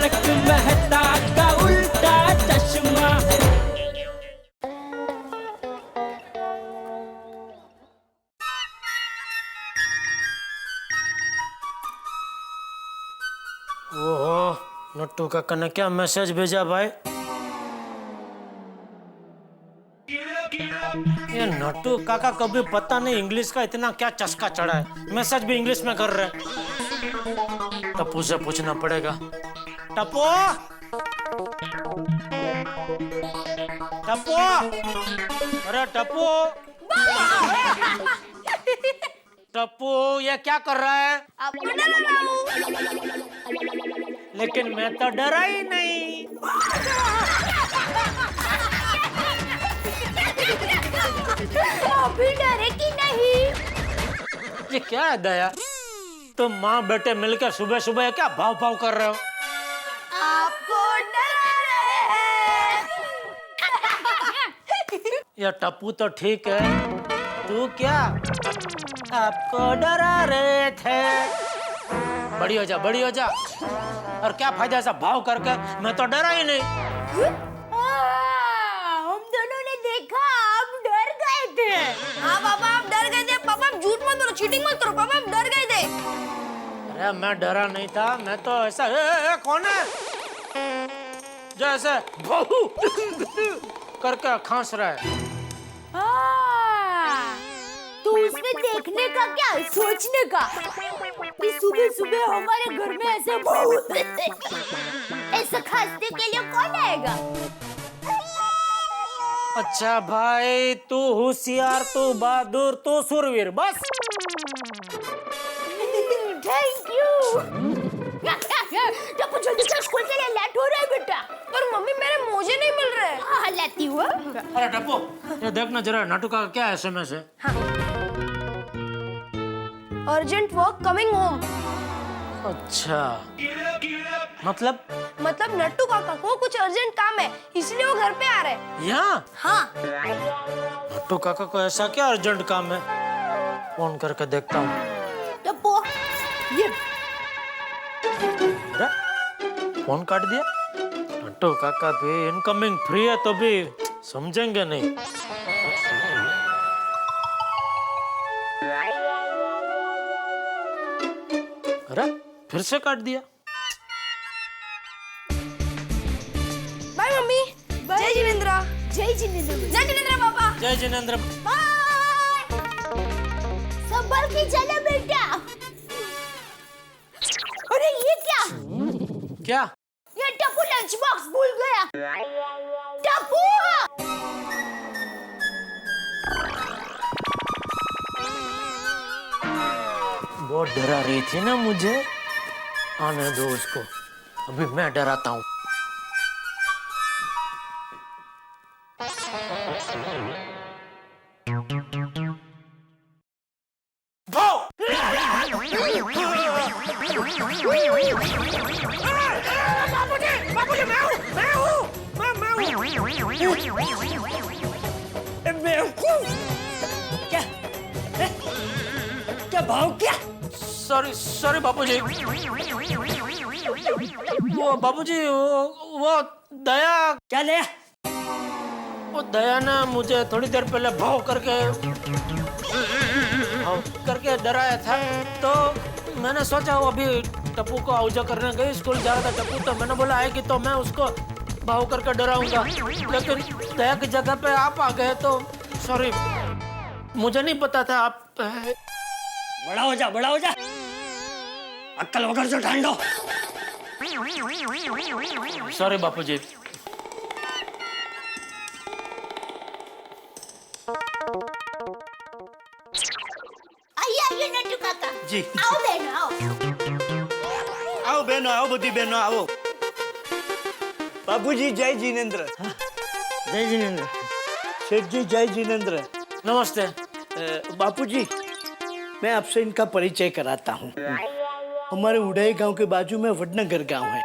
तारक मेहता का उल्टा चश्मा। ओहो, नट्टू काका ने क्या मैसेज भेजा भाई? ये नट्टू काका कभी पता नहीं इंग्लिश का इतना क्या चस्का चढ़ा है, मैसेज भी इंग्लिश में कर रहे हैं। टप्पू से पूछना पड़ेगा। टप्पू, टप्पू, अरे टप्पू, टप्पू ये क्या कर रहा है? आपको डरा रहा हूँ। लेकिन मैं तो डरा ही नहीं। अभी डरे कि नहीं? ये क्या है दया, तुम माँ बेटे मिलकर सुबह सुबह क्या भाव भाव कर रहे हो? आपको डरा रहे हैं। ये टप्पू तो ठीक है, तू क्या? आपको डरा रहे थे। बड़ी हो जा, बड़ी हो जा। और क्या फायदा ऐसा भाव करके, मैं तो डरा ही नहीं। हम दोनों ने देखा आप डर गए थे। हाँ पापा आप डर गए थे। पापा आप झूठ मत बोलो, चीटिंग मत करो। पापा आप डर गए थे। अरे मैं डरा नहीं था, मैं तो ऐसा कौन है जो ऐसे बहु करके खांस रहा है? तो उसमें देखने का क्या, सोचने का कि सुबह सुबह हमारे घर में ऐसे ऐसा खांसने के लिए कौन आएगा? अच्छा भाई, तू होशियार, तू बहादुर, तू सुरवीर, बस। Thank you. टप्पू जल्दी से स्कूल के लिए लेट हो रहा है बेटा। पर मम्मी मेरे मोजे नहीं मिल रहे। हाँ लाती हूँ। अरे टप्पू, ये देखना जरा नाटू का क्या एसएमएस है? Urgent work coming home. अच्छा, मतलब नट्टू काका को कुछ अर्जेंट काम है, इसलिए वो घर पे आ रहे हैं। यहाँ? हाँ। नट्टू काका को ऐसा क्या अर्जेंट काम है? फोन करके देखता हूँ। टप्पू ये अरे फोन काट दिया। नट्टू काका भी इनकमिंग फ्री है तो भी समझेंगे नहीं। अरे फिर से काट दिया। Bye mummy. जय जिनेंद्र। जय जिनेंद्र। जय जिनेंद्र पापा। जय जिनेंद्र। बाय। संभल के चले बेटा। अरे ये क्या? क्या? ये टप्पू लंच बॉक्स भूल गया। टप्पू! बहुत डरा रही थी ना मुझे, आने दो उसको, अभी मैं डराता हूँ। क्या भाव क्या? सॉरी सॉरी बापूजी। वो बापूजी, वो दया। क्या ले? वो दया ने मुझे थोड़ी देर पहले भाव करके डराया था, तो मैंने सोचा वो अभी टप्पू को आउजा करने गई, स्कूल जा रहा था टप्पू, तो मैंने बोला आएगी तो मैं उसको भाव करके डराऊंगा, लेकिन दया की जगह पे आप आ गए तो सॉरी, मुझे नहीं पता था आप। बड़ा हो जा, बड़ा हो जा, अक्कल वगैरह जो ढांडो। सॉरी बापूजी। आइए नट्टू काका जी। आओ बहनों आओ। आओ बहनों, आओ बुद्धि बहनों, आओ। बाबूजी जय जिनेंद्र। जय जिनेंद्र। सेठ जी जय जिनेंद्र। नमस्ते। बापूजी मैं आपसे इनका परिचय कराता हूँ। हमारे उड़ाई गांव के बाजू में वडनगर गांव है,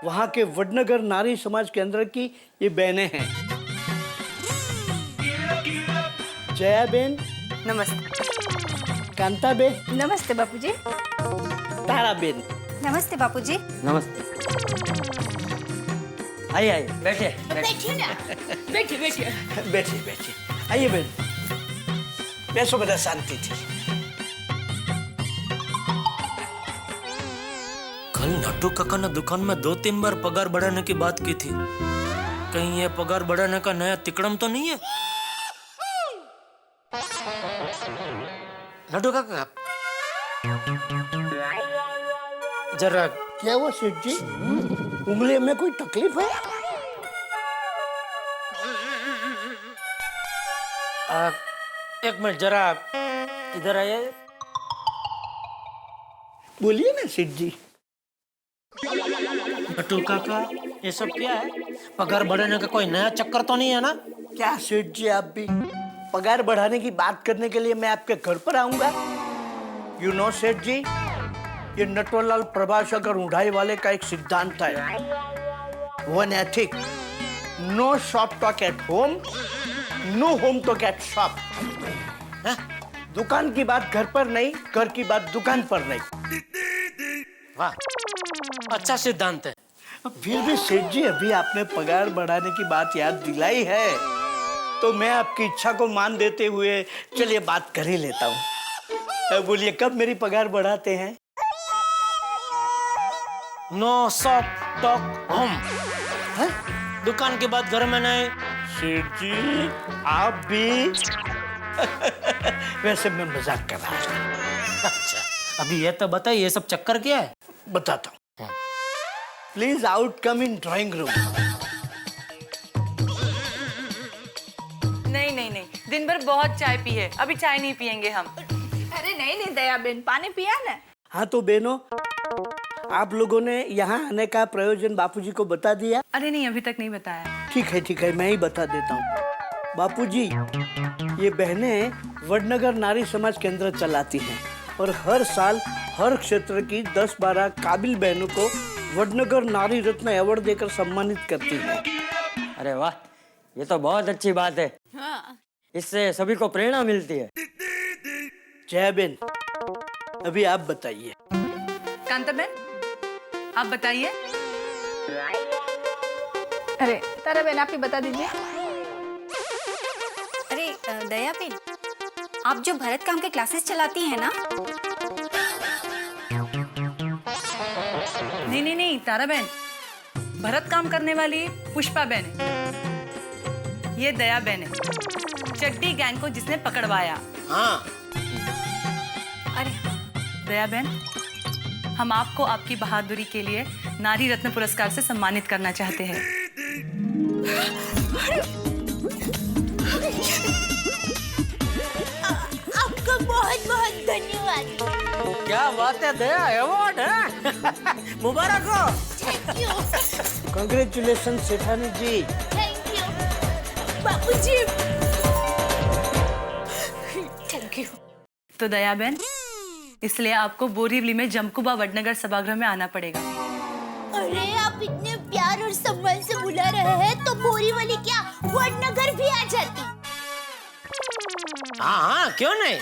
वहाँ के वडनगर नारी समाज केंद्र की ये बहनें हैं। जया बेन, नमस्ते। कांता बेन, नमस्ते बापूजी। तारा बेन, नमस्ते बापूजी। नमस्ते। आइए आइए बैठिए बैठिए ना, बैठिए बैठिए। बैठिए बैठिए, आइए बहन, बैठो बेटा, शांति थी। कल नट्टू काका ने दुकान में 2-3 बार पगार बढ़ाने की बात की थी। कहीं ये पगार बढ़ाने का नया तिकड़म तो नहीं है? नट्टू काका जरा क्या हुआ सेठ जी, उंगली में कोई तकलीफ है? एक मिनट जरा इधर आइए। बोलिए ना सेठ जी। नट्टू काका ये सब क्या है? पगार बढ़ाने का कोई नया चक्कर तो नहीं है ना? क्या सेठ जी, आप भी पगार बढ़ाने की बात करने के लिए मैं आपके घर पर आऊंगा? यू नो सेठ जी, ये नटवरलाल प्रभाशंकर उड़ाई वाले का एक सिद्धांत है, one ethic, no shop talk at home, no home talk at shop. दुकान की बात घर पर नहीं, घर की बात दुकान पर नहीं। वाह, अच्छा सिद्धांत है। फिर भी सेठ जी, अभी आपने पगार बढ़ाने की बात याद दिलाई है, तो मैं आपकी इच्छा को मान देते हुए चलिए बात कर ही लेता हूँ। बोलिए, कब मेरी पगार बढ़ाते हैं? नो शॉप टॉक होम, दुकान के बाद घर में नहीं। सेठ जी, आप भी वैसे मैं मजाक कर रहा था। अच्छा, अभी ये तो बताइए, ये सब चक्कर क्या है? बताता हूँ। Please out come in drawing room. नहीं नहीं नहीं, दिन भर बहुत चाय पी है, अभी चाय नहीं पियेंगे हम। अरे नहीं नहीं दया बहन, पानी पिया ना। हाँ तो बहनों, आप लोगों ने यहाँ आने का प्रयोजन बापूजी को बता दिया? अरे नहीं, अभी तक नहीं बताया। ठीक है, मैं ही बता देता हूँ। बापूजी, ये बहनें वडनगर नारी समाज केंद्र चलाती हैं और हर साल हर क्षेत्र की 10-12 काबिल बहनों को वडनगर नारी रत्न अवार्ड देकर सम्मानित करती हैं। अरे वाह, ये तो बहुत अच्छी बात है। हाँ। इससे सभी को प्रेरणा मिलती है। जय बेन, अभी आप बताइए। कांता बहन, आप बताइए। अरे तारा बहन, आप ही बता दीजिए। अरे दया बेन, आप जो भरत काम के क्लासेस चलाती हैं ना? नहीं तारा बहन, भरत काम करने वाली पुष्पा बहन है। ये दया बहन है, चड्डी गैंग को जिसने पकड़वाया। हाँ। अरे दया बहन, हम आपको आपकी बहादुरी के लिए नारी रत्न पुरस्कार से सम्मानित करना चाहते हैं। आपका बहुत बहुत धन्यवाद। क्या बात है, दया अवार्ड है। मुबारक हो। Thank you. कांग्रेचुलेशन सेठानी जी। थैंक यू बापूजी। Thank you. तो दया बहन, इसलिए आपको बोरीवली में जमकुबा वडनगर सभागृह में आना पड़ेगा। अरे आप इतने प्यार और सम्मान से बुला रहे हैं तो बोरीवली क्या वडनगर भी आ जाती। हाँ, क्यों नहीं।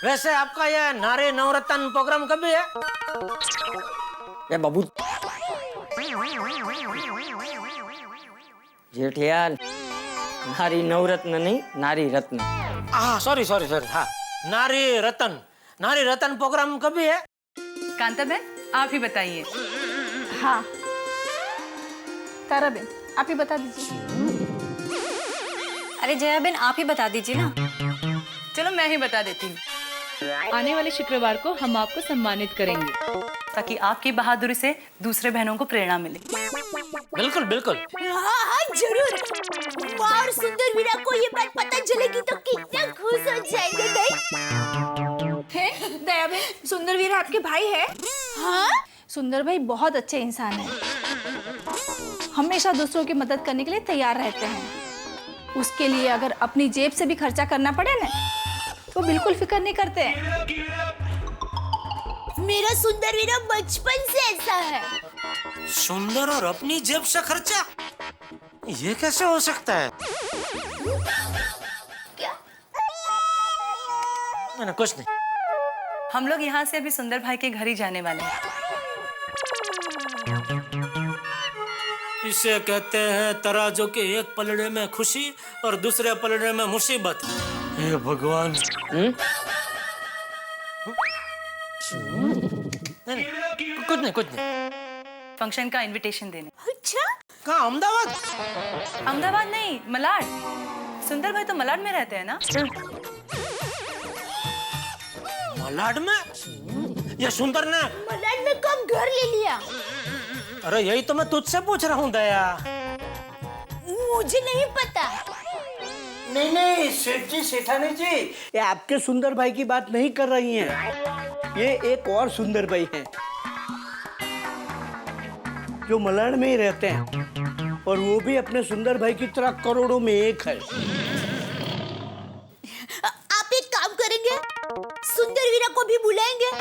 वैसे आपका यह नारी नवरत्न प्रोग्राम कब है? ये बाबू जेठियाल, नारी नवरत्न नहीं, नारी रत्न। हाँ सॉरी, हाँ, नारी रत्न प्रोग्राम कब है? कांता बहन, आप ही बताइए। हाँ तारा बहन, आप ही बता दीजिए। अरे जया बेन, आप ही बता दीजिए ना। चलो मैं ही बता देती हूँ। आने वाले शुक्रवार को हम आपको सम्मानित करेंगे ताकि आपकी बहादुरी से दूसरे बहनों को प्रेरणा मिले। बिल्कुल बिल्कुल। हाँ जरूर। माँ और सुंदर वीरा को ये बात पता चलेगी तो कितना खुश हो जाएंगे। नहीं दया बहन, सुंदर वीरा आपके भाई है? हाँ, सुंदर भाई बहुत अच्छे इंसान है, हमेशा दूसरों की मदद करने के लिए तैयार रहते हैं। उसके लिए अगर अपनी जेब से भी खर्चा करना पड़े ना, वो बिल्कुल फिक्र नहीं करते हैं। मेरा सुंदर वीरा बचपन से ऐसा है। सुंदर और अपनी जेब से खर्चा, ये कैसे हो सकता है? क्या? नहीं, कुछ नहीं। हम लोग यहाँ से अभी सुंदर भाई के घर ही जाने वाले हैं। इसे कहते हैं तराजू के एक पलड़े में खुशी और दूसरे पलड़े में मुसीबत। हे भगवान। नहीं, कुछ नहीं। फंक्शन का इनविटेशन देने। अच्छा, कहाँ? अहमदाबाद? अहमदाबाद नहीं, मलाड। सुंदर भाई तो मलाड में रहते हैं ना? मलाड में? ये सुंदर ने? मलाड में कब घर ले लिया? अरे यही तो मैं तुझसे पूछ रहा हूँ दया। मुझे नहीं पता। नहीं सेठ जी, सेठानी जी, ये आपके सुंदर भाई की बात नहीं कर रही हैं। ये एक और सुंदर भाई हैं जो मलाड में ही रहते हैं और वो भी अपने सुंदर भाई की तरह करोड़ों में एक है। आप एक काम करेंगे, सुंदर वीरा को भी बुलाएंगे।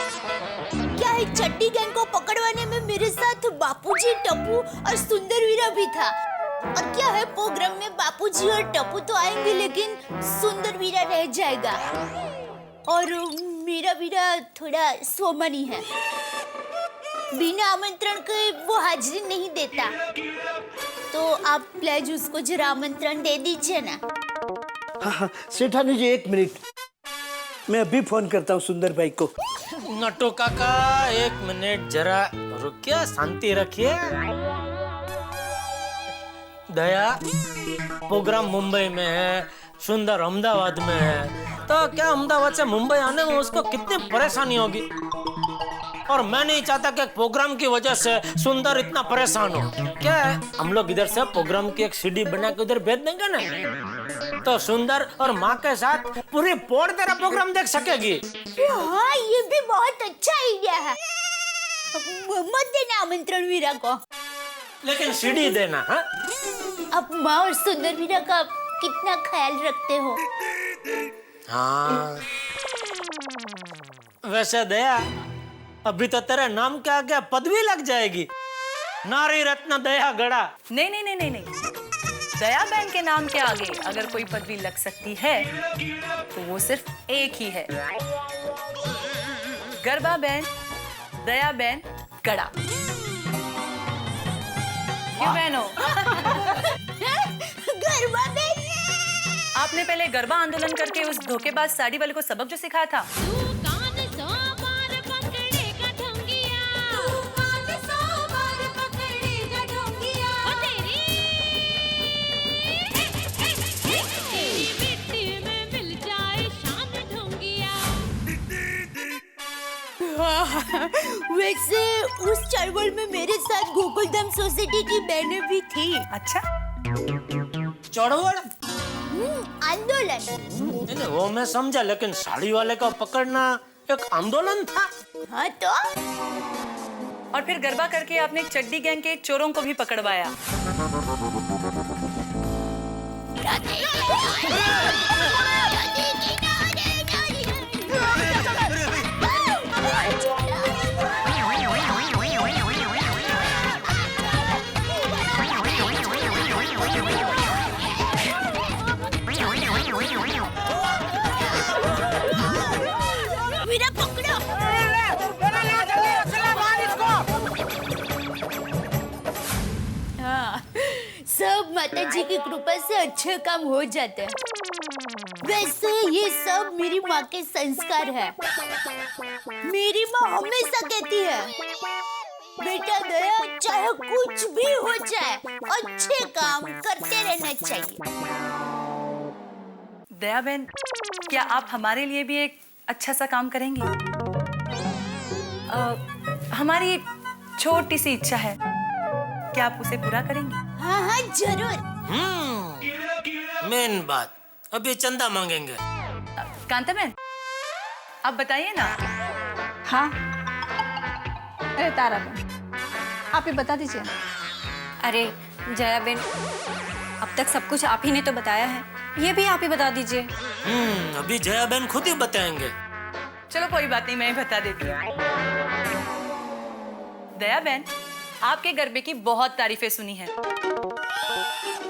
क्या है, चड्डी गैंग को पकड़वाने में मेरे साथ बापूजी, टप्पू और सुंदर वीरा भी था। और क्या है, प्रोग्राम में बापूजी और टप्पू तो आएंगे लेकिन सुंदर वीरा रह जाएगा। और मेरा वीरा थोड़ा सोमनी है, बिना आमंत्रण के वो हाजिरी नहीं देता। तो आप प्लीज उसको जरा आमंत्रण दे दीजिए ना। हाँ, सेठानी जी 1 मिनट, मैं अभी फोन करता हूँ सुंदर भाई को। नटो काका 1 मिनट जरा रुकिए, शांति रखिए। दया, प्रोग्राम मुंबई में है, सुंदर अहमदाबाद में है, तो क्या अहमदाबाद से मुंबई आने में उसको कितनी परेशानी होगी। और मैं नहीं चाहता कि प्रोग्राम की वजह से सुंदर इतना परेशान हो। क्या है, हम लोग इधर से प्रोग्राम की एक सीडी बना के उधर भेज देंगे ना, तो सुंदर और माँ के साथ पूरी पौड़ तेरा प्रोग्राम देख सकेगी। हाँ, ये भी बहुत अच्छा आइडिया है। मत देना आमंत्रण वीरा को, लेकिन सीडी देना। हाँ, आप माँ और सुंदर वीरा का कितना ख्याल रखते हो। हाँ। वैसे दया, अभी तो तेरे नाम के आगे पदवी लग जाएगी, नारी रत्न दया गड़ा। नहीं। दया बहन के नाम के आगे अगर कोई पदवी लग सकती है तो वो सिर्फ एक ही है, गरबा बहन, दया बहन गड़ा। क्यों बहनों? गरबा बहन। आपने पहले गरबा आंदोलन करके उस धोखेबाज साड़ी वाले को सबक जो सिखाया था, वैसे उस चळवळ में मेरे साथ गोकुलधाम सोसाइटी की बहनें भी थी। अच्छा, चढ़वड़? आंदोलन। नहीं, वो मैं समझा, लेकिन साड़ी वाले को पकड़ना एक आंदोलन था। हाँ तो? और फिर गरबा करके आपने चड्डी गैंग के चोरों को भी पकड़वाया। वीरा पकड़ो। हाँ, सब माता जी की कृपा से अच्छे काम हो जाते हैं। वैसे ये सब मेरी माँ के संस्कार है। मेरी माँ हमेशा कहती है, बेटा दया, चाहे कुछ भी हो जाए, अच्छे काम करते रहना चाहिए। दया बहन, क्या आप हमारे लिए भी एक अच्छा सा काम करेंगी? हमारी छोटी सी इच्छा है, क्या आप उसे पूरा करेंगी? हाँ हाँ जरूर। मेन बात, अभी चंदा मांगेंगे। कांता बहन, आप बताइए ना। हाँ, अरे तारा बहन, आप ही बता दीजिए। अरे जया बेन, अब तक सब कुछ आप ही ने तो बताया है, ये भी आप ही बता दीजिए। अभी जया बहन खुद ही बताएंगे। चलो कोई बात नहीं, मैं ही बता देती हूँ। दया बहन, आपके गरबे की बहुत तारीफें सुनी है,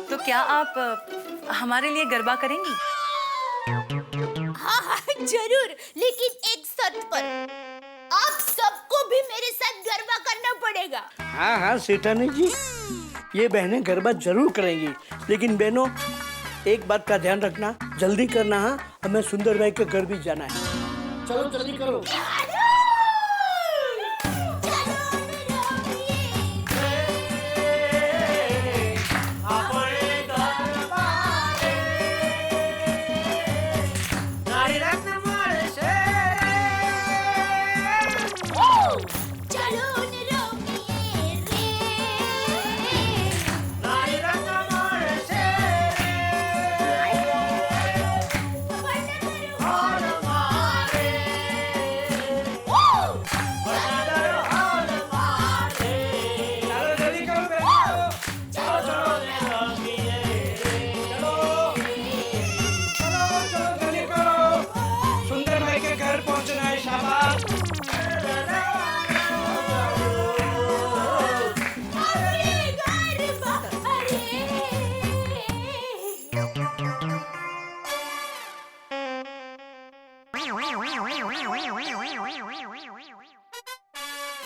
तो क्या आप हमारे लिए गरबा करेंगी? हाँ हाँ जरूर, लेकिन एक शर्त पर, आप सबको भी मेरे साथ गरबा करना पड़ेगा। हाँ हाँ सेठानी जी, ये बहनें गरबा जरूर करेंगी, लेकिन बहनों एक बात का ध्यान रखना, जल्दी करना। हाँ, हमें सुंदर भाई के घर भी जाना है। चलो जल्दी करो।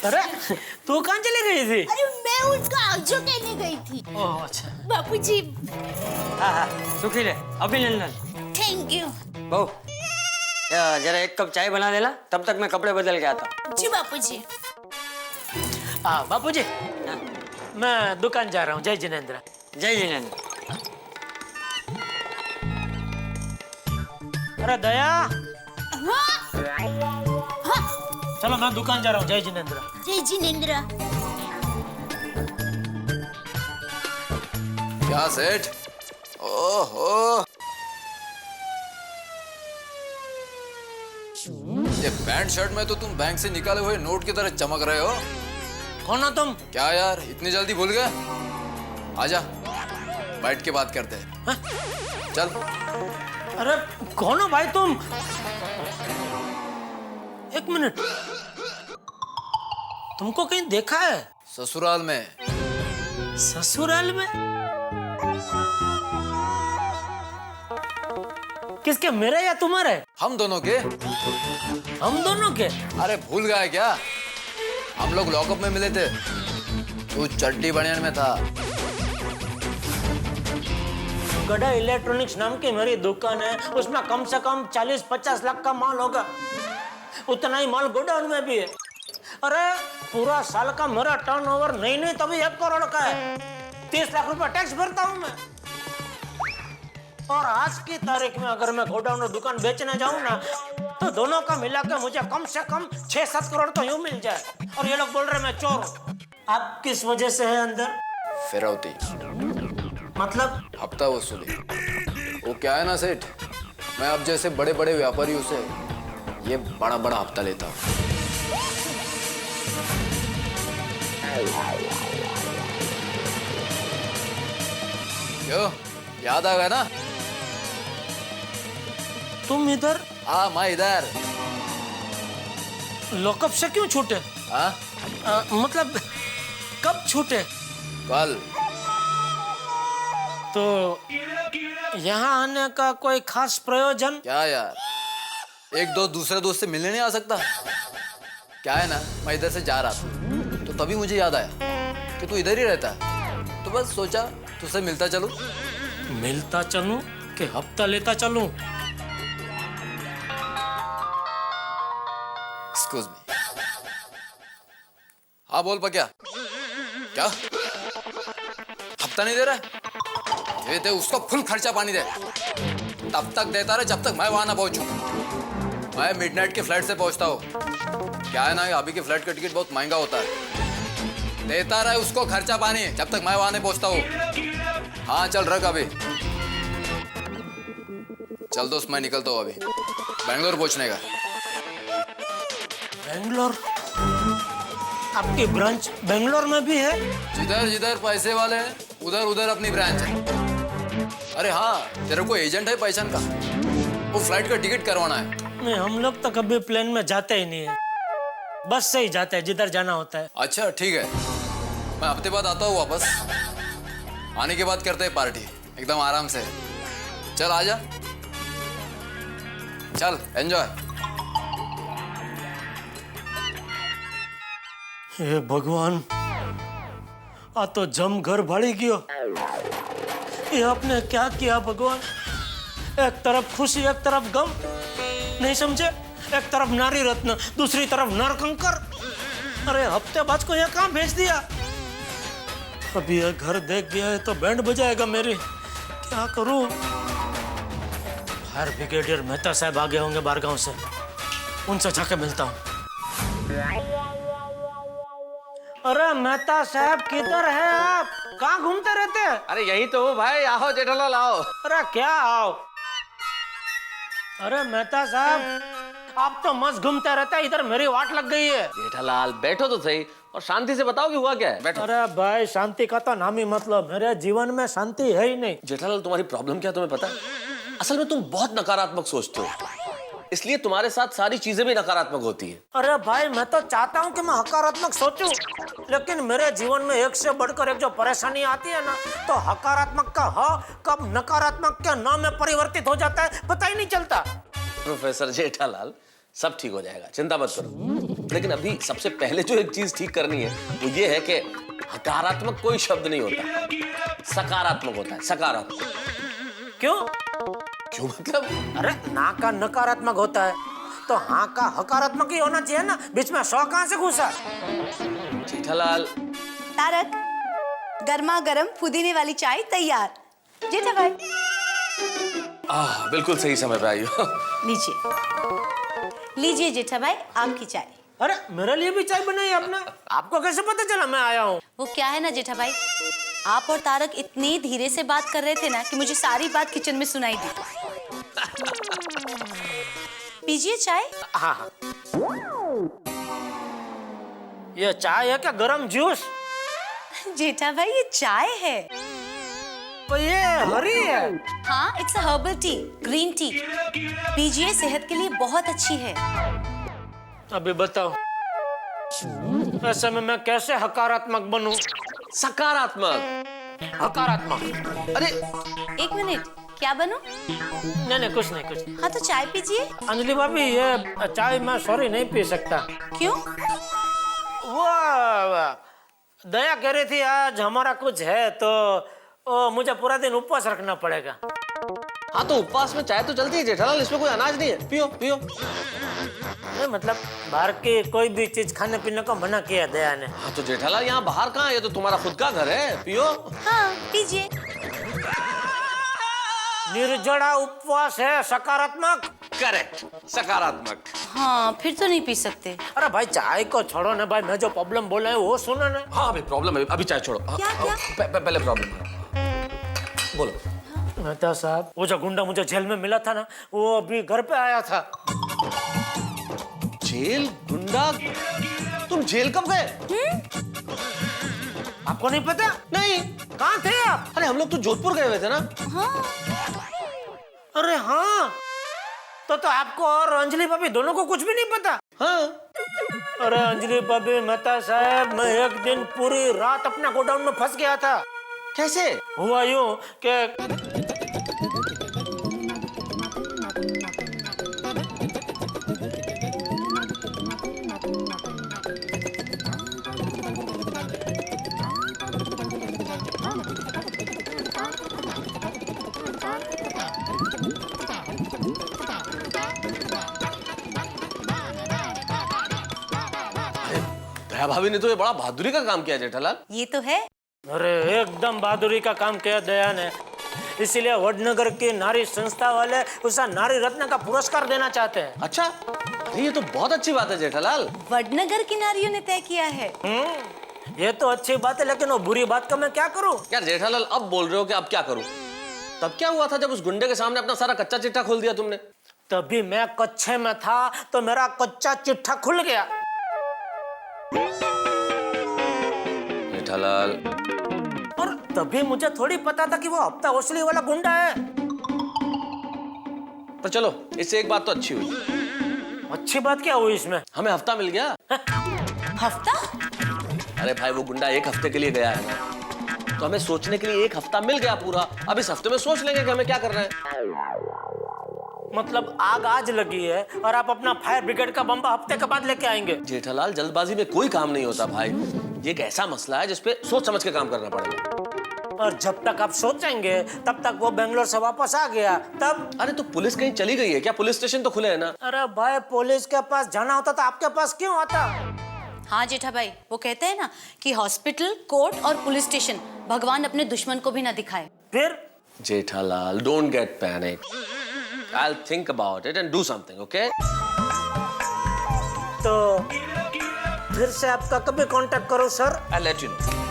अरे तू कहाँ चली गई थी? अरे मैं उनका आजो कहने गई थी। ओह अच्छा। बापूजी हाँ हाँ सुखी रहे, अभिनंदन। Thank you. बहू जरा एक कप चाय बना देना, तब तक मैं कपड़े बदल के आता हूँ। जी बापूजी। हाँ बापूजी, मैं दुकान जा रहा हूँ। जय जिनेंद्र। जय जिनेंद्र। अरे दया, हाँ चलो मैं दुकान जा रहा हूँ। जय जिनेंद्र। जय जिनेंद्र। क्या सेठ? ओहो, ये पैंट शर्ट में तो तुम बैंक से निकाले हुए नोट की तरह चमक रहे हो। कौन हो तुम? क्या यार, इतनी जल्दी भूल गए? आजा, बैठ के बात करते हैं। हाँ? चल। अरे कौन हो भाई तुम? एक मिनट, तुमको कहीं देखा है? ससुराल में। ससुराल में? किसके, मेरे या तुम्हारे? हम दोनों के। हम दोनों के? अरे भूल गए क्या? हम लोग लॉकअप में मिले थे, तू चड्डी बनियान में था। गड़ा इलेक्ट्रॉनिक्स नाम की मेरी दुकान है, उसमें कम से कम 40-50 लाख का माल होगा। उतना ही माल गोडाउन में भी है। अरे पूरा साल का मेरा टर्नओवर नहीं तभी 1 करोड़ का है। 30 लाख रुपए टैक्स भरता हूं मैं। और आज की तारीख में अगर मैं गोडाउन और दुकान बेचने जाऊं ना, तो दोनों का मिला के मुझे कम से कम 6-7 करोड़ तो यूं मिल जाए। और ये लोग बोल रहे मैं चोर हूं। आप किस वजह से है अंदर? फिरौती मतलब? हफ्ता वसूली। वो क्या है ना सेठ, मैं अब जैसे बड़े बड़े व्यापारियों से ये बड़ा बड़ा हफ्ता लेता हूँ। क्यों, याद आ गया ना? तुम इधर? हाँ, मैं इधर। लॉकअप से क्यों छूटे? हाँ, मतलब कब छूटे? कल। तो यहाँ आने का कोई खास प्रयोजन? क्या यार, एक दो दूसरे दोस्त से मिलने नहीं आ सकता? क्या है ना, मैं इधर से जा रहा था, तो तभी मुझे याद आया कि तू इधर ही रहता है, तो बस सोचा तुझसे मिलता चलूं। मिलता चलूं कि हफ्ता लेता चलूं? Excuse me. हाँ बोल पक्या। क्या हफ्ता नहीं दे रहा? ये दे उसको फुल खर्चा पानी दे, तब तक देता रहे जब तक मैं वहां ना पहुंचूं। मैं मिडनाइट के फ्लाइट से पहुंचता हूँ। क्या है ना, अभी के फ्लाइट का टिकट बहुत महंगा होता है। देता रहे उसको खर्चा पानी जब तक मैं वहां नहीं पहुंचता हूँ। हाँ चल रख अभी। चल दोस्त, मैं निकलता हूँ अभी, बेंगलोर पहुंचने का। बेंगलोर? आपकी ब्रांच बेंगलोर में भी है? जिधर जिधर पैसे वाले हैं उधर उधर अपनी ब्रांच है। अरे हाँ, तेरे को एजेंट है पहचान का? वो फ्लाइट का टिकट करवाना है। नहीं, हम लोग तो कभी प्लेन में जाते ही नहीं है, बस से ही जाते हैं जिधर जाना होता है। अच्छा ठीक है, मैं हफ्ते बाद आता हूँ वापस। आने के बाद करते हैं पार्टी एकदम आराम से। चल आजा, चल एंजॉय। हे भगवान, आ तो जम घर भाड़ी गयो। ये आपने क्या किया भगवान? एक तरफ खुशी एक तरफ गम, नहीं समझे? एक तरफ नारी रत्न दूसरी तरफ नरकंकर। अरे हफ्ते बाद को ये कहाँ भेज दिया? अभी ये घर देख गया है तो बैंड बजाएगा मेरी। क्या करूं? फायर ब्रिगेडियर मेहता साहब आगे होंगे बारगांव से, उनसे जाके मिलता हूँ। अरे मेहता साहब किधर है आप? कहाँ घूमते रहते हैं? अरे यही तो हूँ भाई, आओ जेठालाल आओ। अरे क्या आओ? अरे मेहता साहब आप तो मस्त घूमते रहते हैं, इधर मेरी वाट लग गई है। जेठालाल बैठो तो सही और शांति से बताओ कि हुआ क्या है। बैठो। अरे भाई शांति का तो नाम ही मतलब, मेरे जीवन में शांति है ही नहीं। जेठालाल तुम्हारी प्रॉब्लम क्या है तुम्हें पता है? असल में तुम बहुत नकारात्मक सोचते हो, इसलिए तुम्हारे साथ सारी चीजें भी नकारात्मक होती है। अरे भाई मैं तो चाहता हूँ कि मैं हकारात्मक सोचूं, लेकिन मेरे जीवन में एक से बढ़कर एक जो परेशानी आती है ना, तो हकारात्मक का ह कब नकारात्मक के न में परिवर्तित हो जाता है पता ही नहीं चलता। प्रोफेसर जेठालाल सब ठीक हो जाएगा, चिंता मत करो। लेकिन अभी सबसे पहले जो एक चीज ठीक करनी है वो ये है कि हकारात्मक कोई शब्द नहीं होता, सकारात्मक होता है। सकारात्मक क्यों? क्यों मतलब? अरे ना का नकारात्मक होता है तो हाँ का हकारात्मक ही होना चाहिए ना, बीच में सौ कहाँ से घुसा? जेठालाल तारक, गर्मा गर्म पुदीने वाली चाय तैयार। जेठा भाई बिल्कुल सही समय पे आई हो। लीजिए लीजिए जेठा भाई आपकी चाय। अरे मेरे लिए भी चाय बनाई आपने? आपको कैसे पता चला मैं आया हूँ? वो क्या है ना जेठा भाई, आप और तारक इतनी धीरे से बात कर रहे थे ना कि मुझे सारी बात किचन में सुनाई दी। पीजिए चाय। हाँ हाँ। ये चाय है क्या गरम जूस? जेठा भाई ये चाय है। तो ये हरी है। हाँ it's a herbal tea, green tea. पीजिए, सेहत के लिए बहुत अच्छी है। अभी बताओ ऐसे में मैं कैसे हकारात्मक बनूं? सकारात्मक। हकारात्मक? अरे एक मिनट, क्या बनूं? नहीं कुछ नहीं। हाँ तो चाय पीजिए। अंजलि भाभी ये चाय मैं सॉरी नहीं पी सकता। क्यों? वो दया कह रही थी आज हमारा कुछ है तो मुझे पूरा दिन उपवास रखना पड़ेगा। हाँ तो उपवास में चाय तो चलती है जेठालाल, इसमें कोई अनाज नहीं है, पियो पियो। नहीं मतलब बाहर की कोई भी चीज खाने पीने को मना किया दया ने। हाँ तो जेठालाल यहाँ बाहर कहाँ है? ये तो तुम्हारा खुद का घर है, पियो। हाँ पीजिए। निर्जड़ा उपवास है, सकारात्मक। करेक्ट, सकारात्मक। हाँ फिर तो नहीं पी सकते। अरे भाई चाय को छोड़ो ना भाई, मैं जो प्रॉब्लम बोला है वो सुनो ना। हाँ अभी प्रॉब्लम है, अभी चाय छोड़ो। क्या? पहले प्रॉब्लम है, बोलो। मेहता साहब वो जो गुंडा मुझे जेल में मिला था ना, वो अभी घर पे आया था। जेल गुंडा? तुम जेल कब गए? आपको नहीं पता? नहीं। कहाँ थे आप? अरे हम लोग तो जोधपुर गए हुए थे ना। हाँ अरे हाँ तो आपको और अंजलि भाभी दोनों को कुछ भी नहीं पता? हाँ। अरे अंजलि भाभी, मेहता साहब मैं एक दिन पूरी रात अपना गोडाउन में फंस गया था। कैसे? हुआ यूं कि दया भाभी ने तो ये बड़ा बहादुरी का काम किया जेठालाल। ये तो है। अरे एकदम बहादुरी का काम किया दया ने, इसीलिए वडनगर की नारी संस्था वाले उसे नारी रत्न का पुरस्कार देना चाहते हैं। अच्छा, अरे ये तो बहुत अच्छी बात है जेठालाल। वडनगर की नारियों ने तय किया है। ये तो अच्छी बात है, लेकिन वो बुरी बात का मैं क्या करूं? यार जेठालाल अब बोल रहे हो कि अब क्या करूं? तब क्या हुआ था जब उस गुंडे के सामने अपना सारा कच्चा चिट्ठा खोल दिया तुमने? तभी मैं कच्चे में था तो मेरा कच्चा चिट्ठा खुल गया। जेठालाल और तभी मुझे थोड़ी पता था कि वो हफ्ता वसूली वाला गुंडा है। पर चलो इससे एक बात तो अच्छी हुई। अच्छी बात क्या हुई इसमें? हमें हफ्ता मिल गया। हफ्ता? अरे भाई वो गुंडा एक हफ्ते के लिए गया है ना, तो हमें सोचने के लिए एक हफ्ता मिल गया पूरा। अब इस हफ्ते में सोच लेंगे कि हमें क्या करना है। मतलब आग आज लगी है और आप अपना फायर ब्रिगेड का बम्बा हफ्ते के बाद लेके आएंगे? जेठालाल जल्दबाजी में कोई काम नहीं होता भाई। ये एक ऐसा मसला है जिसपे सोच समझ के काम करना पड़ेगा। और जब तक आप सोचेंगे तब तक वो बेंगलोर से वापस आ गया, तब। अरे तो पुलिस कहीं चली गई है क्या? पुलिस स्टेशन तो खुले है ना। अरे भाई, पुलिस के पास जाना होता तो आपके पास क्यों आता? हाँ जेठा भाई, वो कहते हैं ना कि हॉस्पिटल, कोर्ट और पुलिस स्टेशन भगवान अपने दुश्मन को भी ना दिखाए। फिर Jethalal, don't get panic. I'll think about it and do something, okay? तो फिर से आपका कभी कांटेक्ट करो sir. I'll let you know.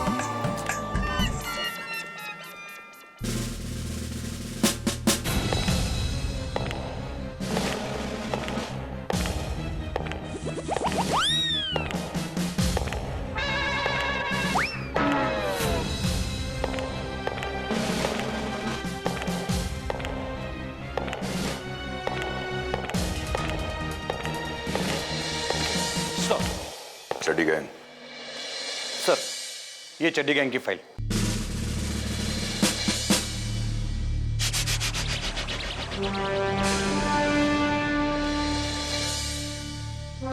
चड्डी गैंग। सर, ये चड्डी गैंग की फाइल।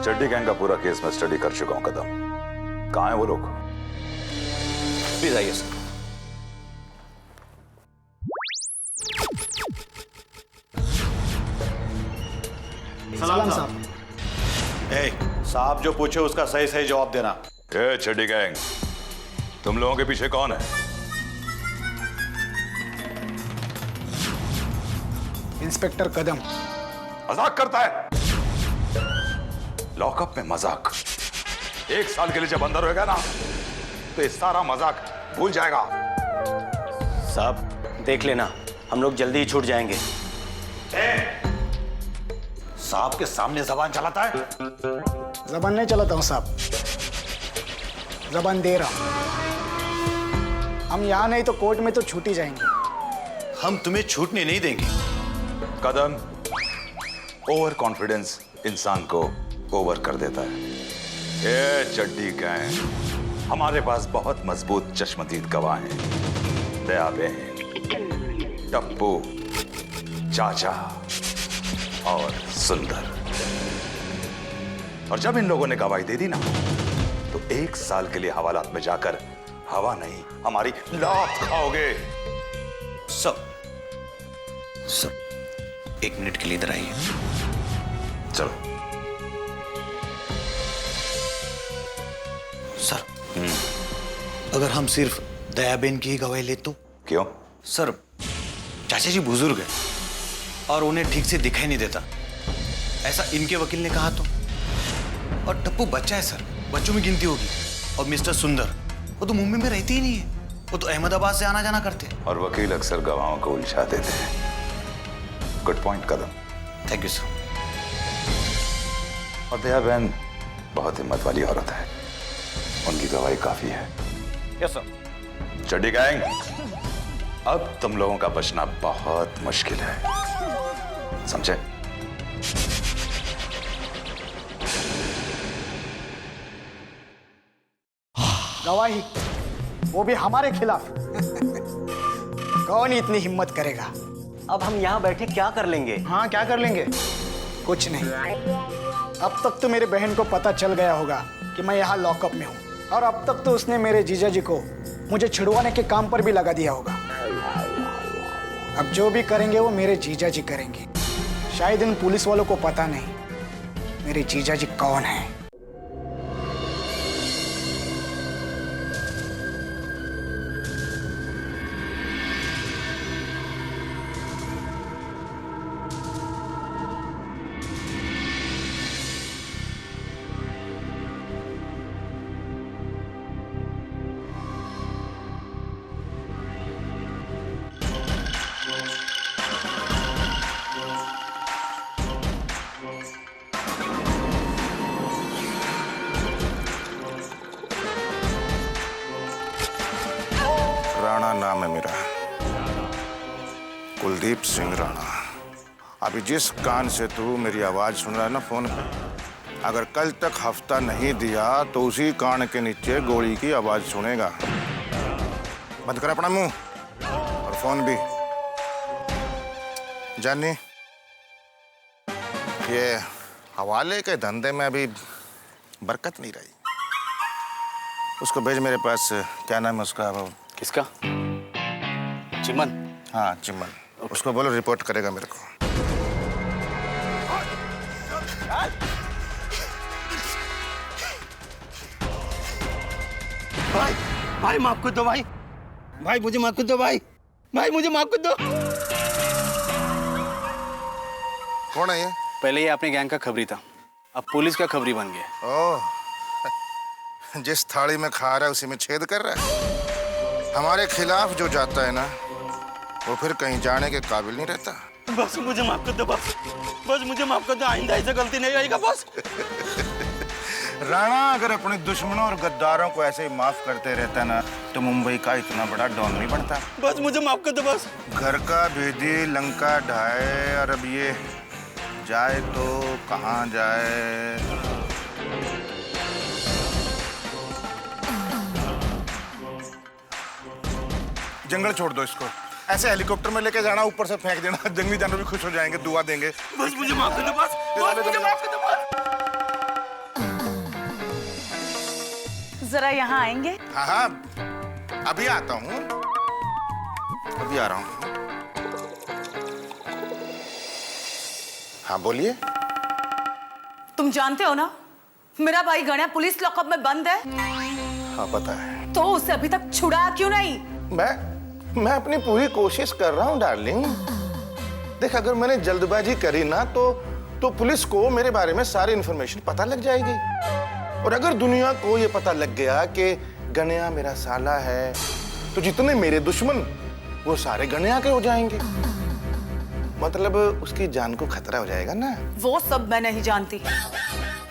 चड्डी गैंग का पूरा केस मैं स्टडी कर चुका हूं कदम। कहां है वो लोग? प्लीज आइए सर। सलाम साहब। साहब जो पूछे उसका सही सही जवाब देना। ए चड्डी गैंग, तुम लोगों के पीछे कौन है? इंस्पेक्टर कदम। मजाक करता है? लॉकअप में मजाक? 1 साल के लिए जब अंदर होएगा ना तो ये सारा मजाक भूल जाएगा। साहब देख लेना, हम लोग जल्दी ही छूट जाएंगे। साहब के सामने जबान चलाता है? जबान नहीं चलाता हूं साहब, जबान दे रहा हूं। हम यहां नहीं तो कोर्ट में तो छूट ही जाएंगे। हम तुम्हें छूटने नहीं देंगे। कदम, ओवर कॉन्फिडेंस इंसान को ओवर कर देता है। ये चड्डी गैंग, हमारे पास बहुत मजबूत चश्मदीद गवाह हैं। दया बहन, टप्पू, चाचा और सुंदर। और जब इन लोगों ने गवाही दे दी ना तो 1 साल के लिए हवालात में जाकर हवा नहीं हमारी लात खाओगे। सब 1 मिनट के लिए इधर आइए। चलो सर, अगर हम सिर्फ दयाबेन की ही गवाही ले तो? क्यों? सर, चाचा जी बुजुर्ग हैं और उन्हें ठीक से दिखाई नहीं देता, ऐसा इनके वकील ने कहा तो। और टप्पू बच्चा है सर, बच्चों में गिनती होगी। और मिस्टर सुंदर, वो तो मुंबई में रहते ही नहीं है, वो तो अहमदाबाद से आना जाना करते हैं। और वकील अक्सर गवाहों को उलझा देते हैं। Good point Kadam. Thank you sir. और दया बहन बहुत हिम्मत वाली औरत है, उनकी गवाही काफी है। Yes sir. चड्डी गैंग, अब तुम लोगों का बचना बहुत मुश्किल है, समझे? गवाही, वो भी हमारे खिलाफ। कौन इतनी हिम्मत करेगा? अब हम यहाँ बैठे क्या कर लेंगे? हाँ, क्या कर लेंगे? कुछ नहीं। अब तक तो मेरे बहन को पता चल गया होगा कि मैं यहाँ लॉकअप में हूँ, और अब तक तो उसने मेरे जीजा जी को मुझे छिड़वाने के काम पर भी लगा दिया होगा। अब जो भी करेंगे वो मेरे जीजा जी करेंगे। शायद इन पुलिस वालों को पता नहीं मेरे जीजा जी कौन है। राणा नाम है मेरा, कुलदीप सिंह राणा। अभी जिस कान से तू मेरी आवाज सुन रहा है ना फोन पे, अगर कल तक हफ्ता नहीं दिया तो उसी कान के नीचे गोली की आवाज सुनेगा। बंद कर अपना मुंह और फोन भी। जानी, ये हवाले के धंधे में अभी बरकत नहीं रही। उसको भेज मेरे पास। क्या नाम है उसका? वो किसका? चिमन? हाँ चिमन। उसको बोलो रिपोर्ट करेगा मेरे को। भाई भाई माफ कर दो भाई, भाई मुझे माफ कर दो भाई, भाई मुझे माफ कर दो। कौन है ये? पहले ये अपने गैंग का खबरी था, अब पुलिस का खबरी बन गया। ओह, जिस थाली में खा रहा है उसी में छेद कर रहा है। हमारे खिलाफ जो जाता है ना, वो फिर कहीं जाने के काबिल नहीं रहता। बस मुझे माफ कर दो बस, बस मुझे माफ कर दो, आइंदा ऐसा गलती नहीं आएगा बस। राणा अगर अपने दुश्मनों और गद्दारों को ऐसे ही माफ करते रहता ना, तो मुंबई का इतना बड़ा डॉन नहीं बनता। बस मुझे माफ कर दो बस। घर का भेदी लंका ढाए, और अब ये जाए तो कहाँ जाए? जंगल छोड़ दो इसको, ऐसे हेलीकॉप्टर में लेके जाना, ऊपर से फेंक देना, जंगली जानवर भी खुश हो जाएंगे, दुआ देंगे। बस मुझे माफ कर दो बस, बस मुझे माफ कर दो बस। जरा यहाँ आएंगे? हाँ हाँ, अभी आता हूँ, अभी आ रहा हूँ। हाँ बोलिए। तुम जानते हो ना, मेरा भाई गणा पुलिस लॉकअप में बंद है। हाँ पता है। तो उसे अभी तक छुड़ाया क्यों नहीं? मैं अपनी पूरी कोशिश कर रहा हूँ डार्लिंग। देख, अगर मैंने जल्दबाजी करी ना तो पुलिस को मेरे बारे में सारी इंफॉर्मेशन पता लग जाएगी, और अगर दुनिया को ये पता लग गया कि गणया मेरा साला है, तो जितने मेरे दुश्मन वो सारे गणया के हो जाएंगे। मतलब उसकी जान को खतरा हो जाएगा ना। वो सब मैं नहीं जानती,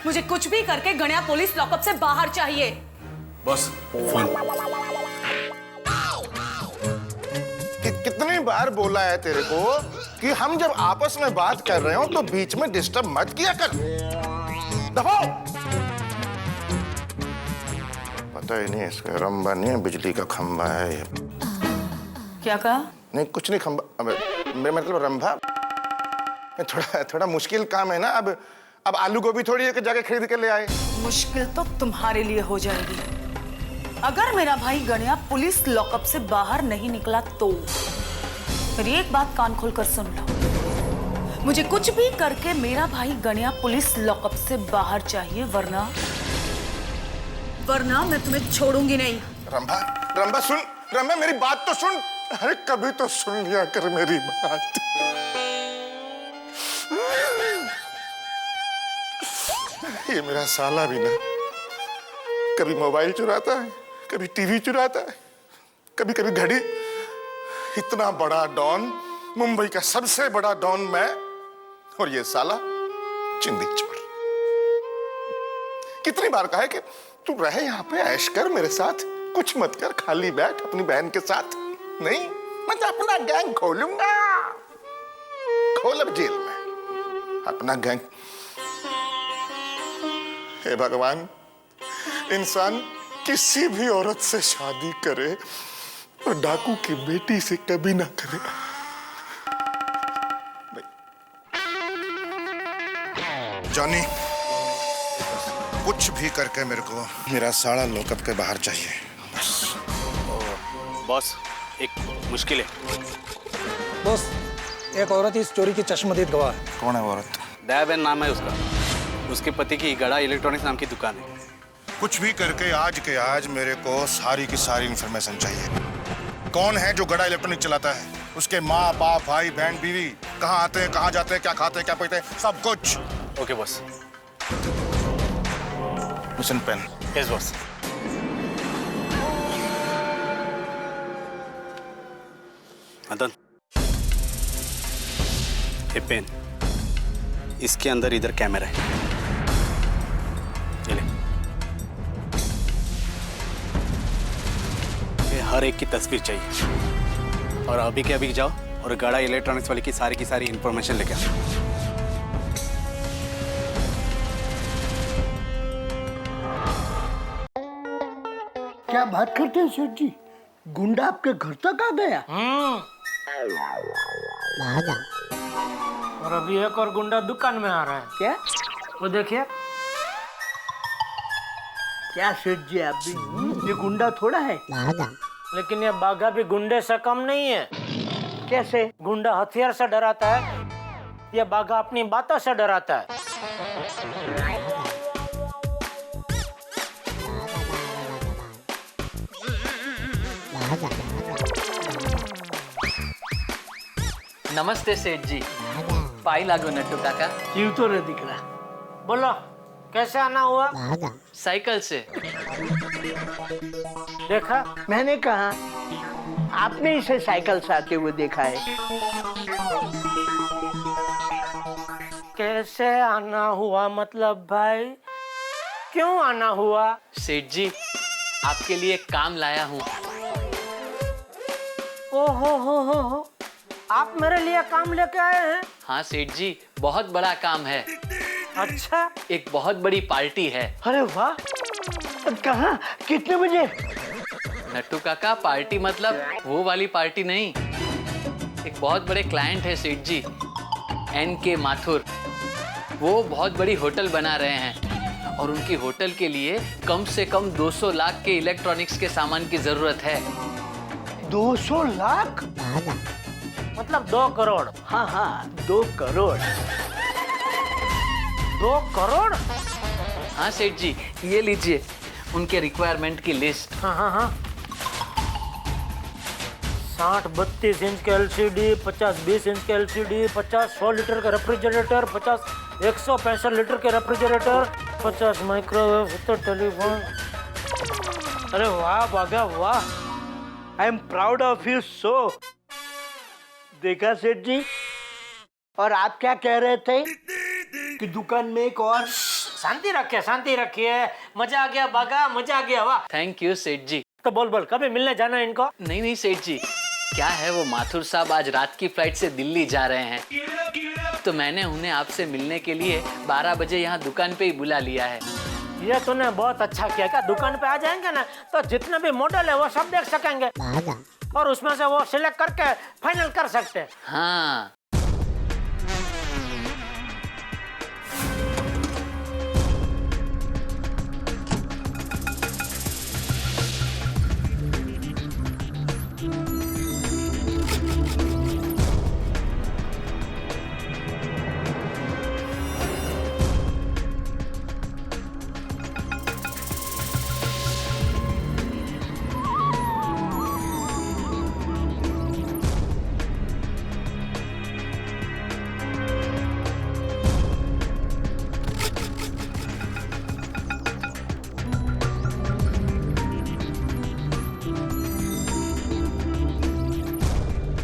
मुझे कुछ भी करके गणया पुलिस लॉकअप से बाहर चाहिए। बस फोन। कितनी बार बोला है तेरे को कि हम जब आपस में बात कर रहे हो तो बीच में डिस्टर्ब मत किया कर। दबाओ। पता ही नहीं इसका, रंबा नहीं है, बिजली का खंबा है ये। क्या कहा? नहीं कुछ नहीं, खंबा। अब मेरा मतलब रंभा। थोड़ा मुश्किल काम है ना। अब आलू गोभी थोड़ी है कि जाके खरीद के ले आए। मुश्किल तो तुम्हारे लिए हो जाएगी अगर मेरा भाई गणया पुलिस लॉकअप से बाहर नहीं निकला तो। मेरी एक बात कान खोलकर सुन लो, मुझे कुछ भी करके मेरा भाई गणया पुलिस लॉकअप से बाहर चाहिए, वरना मैं तुम्हें छोड़ूंगी नहीं। रंभा सुन, रंभा मेरी बात तो सुन। अरे कभी तो सुन लिया कर मेरी बात। ये मेरा साला भी ना कभी मोबाइल चुराता है, कभी टीवी चुराता है, कभी कभी घड़ी। इतना बड़ा डॉन, मुंबई का सबसे बड़ा डॉन मैं, और ये साला चिंदी चोर। कितनी बार कहा है कि तू रहे यहाँ पे, ऐश कर मेरे साथ, कुछ मत कर, खाली बैठ अपनी बहन के साथ। नहीं, मैं तो अपना गैंग खोलूंगा। खोल अब जेल में अपना गैंग। हे भगवान, इंसान किसी भी औरत से शादी करे और डाकू की बेटी से कभी ना करे। जॉनी, कुछ भी करके मेरे को मेरा साला लॉकअप के बाहर चाहिए बस। बॉस, एक मुश्किल है। बॉस, एक औरत इस चोरी की चश्मदीद गवाह है। कौन है वो औरत? दयाबेन नाम है उसका। उसके पति की गड़ा इलेक्ट्रॉनिक्स नाम की दुकान है। कुछ भी करके आज के आज मेरे को सारी की सारी इंफॉर्मेशन चाहिए। कौन है जो गड़ा इलेक्ट्रॉनिक चलाता है, उसके माँ बाप भाई बहन बीवी, कहाँ आते हैं, कहाँ जाते हैं, क्या खाते हैं, क्या पीते हैं, सब कुछ। Okay boss. Mission pen. Yes boss. Madan, ये पेन, इसके अंदर इधर कैमरा है, ये ले। ये हर एक की तस्वीर चाहिए, और अभी के अभी जाओ और गड़ा इलेक्ट्रॉनिक्स वाले की सारी इंफॉर्मेशन लेके आओ। क्या बात करते हैं सेठ जी, गुंडा आपके घर तक आ गया? और अभी एक और गुंडा दुकान में आ रहा है। क्या? वो देखिए। क्या सेठ जी आप भी, ये गुंडा थोड़ा है। लेकिन ये बाघा भी गुंडे से कम नहीं है। कैसे? गुंडा हथियार से डराता है, ये बाघा अपनी बातों से डराता है। नमस्ते सेठ जी। पाई लागो नट्टू काका। जीव तो नहीं दिख रहा। बोलो कैसे आना हुआ? साइकिल से। देखा? मैंने कहा आपने इसे साइकिल से आते हुए देखा है। कैसे आना हुआ मतलब भाई? क्यों आना हुआ? सेठ जी आपके लिए काम लाया हूँ। ओहो हो, आप मेरे लिए काम लेके आए हैं? हाँ सेठ जी, बहुत बड़ा काम है। अच्छा? एक बहुत बड़ी पार्टी है। अरे वाह, कहाँ, कितने बजे? नट्टू काका पार्टी मतलब वो वाली पार्टी नहीं। एक बहुत बड़े क्लाइंट है सेठ जी, NK माथुर। वो बहुत बड़ी होटल बना रहे हैं और उनकी होटल के लिए कम से कम 200 लाख के इलेक्ट्रॉनिक्स के सामान की जरूरत है। 200 लाख? मतलब 2 करोड़। हाँ, 2 करोड़। 2 करोड़? हाँ सेठ जी, ये लीजिए उनके रिक्वायरमेंट की लिस्ट। हाँ। 60-32 इंच के LCD, 50-20 इंच के LCD, 50-100 लीटर का रेफ्रिजरेटर, 50-165 लीटर के रेफ्रिजरेटर, 50 माइक्रोवेव, 70 टेलीफोन। अरे वाह बागा वाह, I am proud of you so. देखा सेठ जी, और आप क्या कह रहे थे कि दुकान में एक और? शांति रखिए। मजा आ गया बागा, मजा आ गया। वाह, थैंक यू सेठ जी। तो बोल कभी मिलने जाना है इनको? नहीं सेठ जी, क्या है वो माथुर साहब आज रात की फ्लाइट से दिल्ली जा रहे हैं, तो मैंने उन्हें आपसे मिलने के लिए 12 बजे यहाँ दुकान पे ही बुला लिया है। ये तूने बहुत अच्छा किया। क्या दुकान पे आ जाएंगे ना तो जितने भी मॉडल है वो सब देख सकेंगे और उसमें से वो सिलेक्ट करके फाइनल कर सकते हैं। हाँ।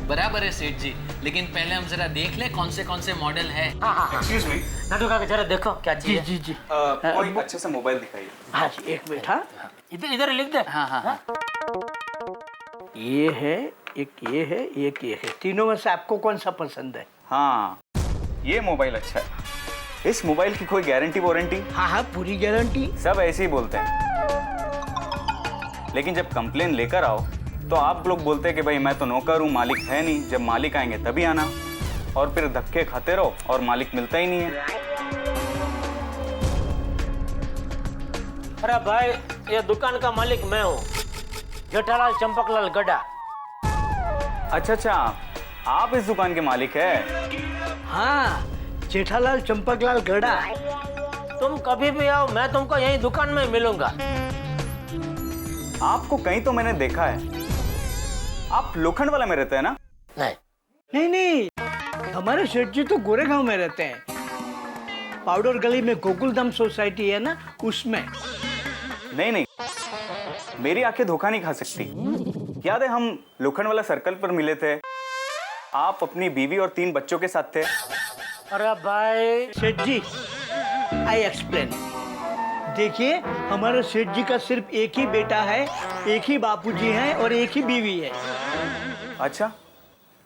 बराबर है सेठ जी, लेकिन पहले हम जरा देख ले कौन से मॉडल है। हाँ। एक्सक्यूज मी, नटू काका जरा देखो क्या चाहिए। जी। कोई अच्छे से मोबाइल दिखाइए। हाँ जी, एक मिनट। हाँ, इधर लिख दे। हाँ। ये है, एक ये है, एक ये है। तीनों में से आपको कौन सा पसंद है? हाँ, ये मोबाइल अच्छा है। इस मोबाइल की कोई गारंटी वारंटी? हाँ, पूरी गारंटी। सब ऐसे ही बोलते हैं, लेकिन जब कंप्लेन लेकर आओ तो आप लोग बोलते हैं कि भाई मैं तो नौकर हूँ, मालिक है नहीं, जब मालिक आएंगे तभी आना, और फिर धक्के खाते रहो और मालिक मिलता ही नहीं है। अरे भाई, ये दुकान का मालिक मैं हूँ, जेठालाल चंपकलाल गड्ढा। अच्छा, आप इस दुकान के मालिक है? हाँ, जेठालाल चंपकलाल गड्ढा। तुम कभी भी आओ, मैं तुमको यही दुकान में मिलूंगा। आपको कहीं तो मैंने देखा है। आप लोखंड वाला में रहते हैं ना? नहीं, हमारे सेठ जी तो गोरेगांव में रहते हैं। पाउडर गली में गोकुलधाम सोसाइटी है ना, उसमें। नहीं, मेरी आंखें धोखा नहीं खा सकती। याद है हम लोखंड वाला सर्कल पर मिले थे, आप अपनी बीवी और 3 बच्चों के साथ थे। अरे भाई सेठ जी, आई एक्सप्लेन। देखिए, हमारे सेठ जी का सिर्फ एक ही बेटा है, एक ही बापूजी हैं और एक ही बीवी है। अच्छा,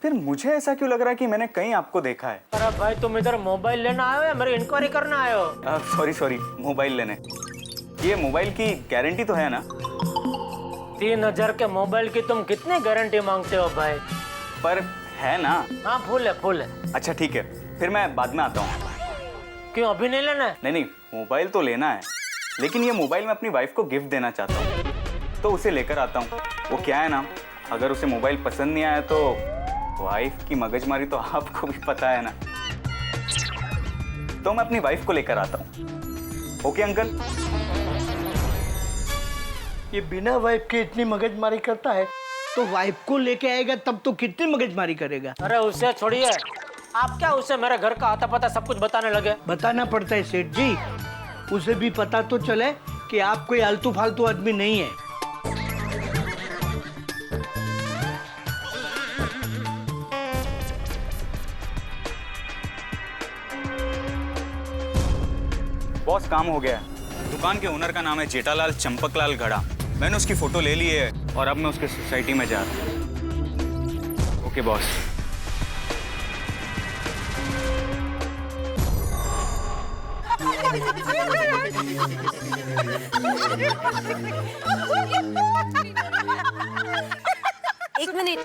फिर मुझे ऐसा क्यों लग रहा है कि मैंने कहीं आपको देखा है? अरे भाई, तुम इधर मोबाइल लेना आए हो या मेरी इंक्वायरी करना आए हो? सॉरी, मोबाइल लेने। ये मोबाइल की गारंटी तो है ना? 3000 के मोबाइल की तुम कितनी गारंटी मांगते हो भाई? पर है ना? हाँ, फुल है। अच्छा ठीक है, फिर मैं बाद में आता हूँ। क्यों, अभी नहीं लेना है? नहीं, मोबाइल तो लेना है। लेकिन ये मोबाइल मैं अपनी वाइफ को गिफ्ट देना चाहता हूँ, तो उसे लेकर आता हूँ। वो क्या है ना, अगर उसे मोबाइल पसंद नहीं आया तो वाइफ की मगजमारी तो आपको भी पता है ना। तो मैं अपनी वाइफ को लेकर आता हूँ। Okay uncle? ये बिना वाइफ के इतनी मगजमारी करता है, तो वाइफ को लेके आएगा तब तो कितनी मगजमारी करेगा। अरे उसे छोड़िए, आप क्या उसे मेरे घर का आता पता सब कुछ बताने लगे? बताना पड़ता है सेठ जी, उसे भी पता तो चले कि आप कोई आलतू फालतू आदमी नहीं है। बॉस, काम हो गया है। दुकान के ओनर का नाम है जेठालाल चंपकलाल गड़ा। मैंने उसकी फोटो ले ली है और अब मैं उसके सोसाइटी में जा रहा हूँ। Okay boss. एक मिनट,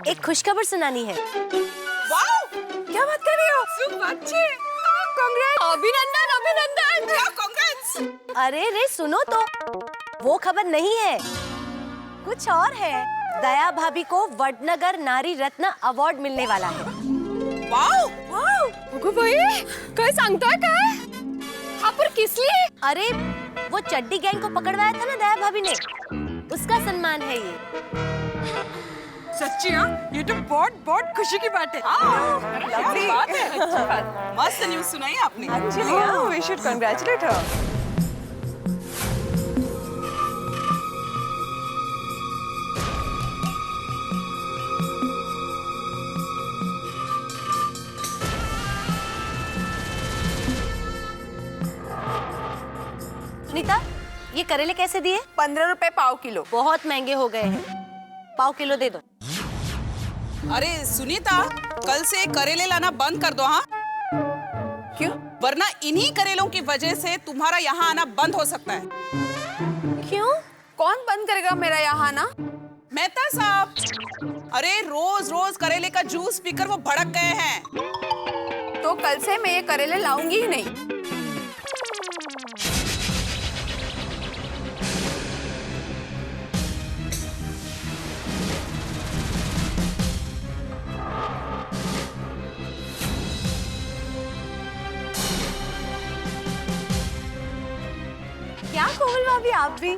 एक खुशखबर सुनानी है। वाओ, क्या बात कर रही हो? सुन बच्चे, कांग्रेस, अभिनंदन अभिनंदन, कांग्रेस। अरे रे सुनो तो, वो खबर नहीं है, कुछ और है। दया भाभी को वडनगर नारी रत्न अवार्ड मिलने वाला है। वाओ वाओ, अगो भाई, काय सांगताय काय? हाँ, पर किस लिए? अरे वो चड्डी गैंग को पकड़वाया था ना दया भाभी ने, उसका सम्मान है ये। सच्ची? हाँ, ये तो बहुत बहुत खुशी की बात है। अच्छी बात है, अच्छी बात। मस्त न्यूज़ सुनाई आपने। Anjali, we should congratulate her. Nita, ये करेले कैसे दिए? 15 रुपए पाव किलो। बहुत महंगे हो गए हैं, पाव किलो दे दो। अरे सुनीता, कल से करेले लाना बंद कर दो। हाँ, क्यों? वरना इन्हीं करेलों की वजह से तुम्हारा यहाँ आना बंद हो सकता है। क्यों? कौन बंद करेगा मेरा यहाँ आना? मेहता साहब। अरे रोज रोज करेले का जूस पीकर वो भड़क गए हैं। तो कल से मैं ये करेले लाऊंगी ही नहीं। क्या कोमल भाभी, आप भी?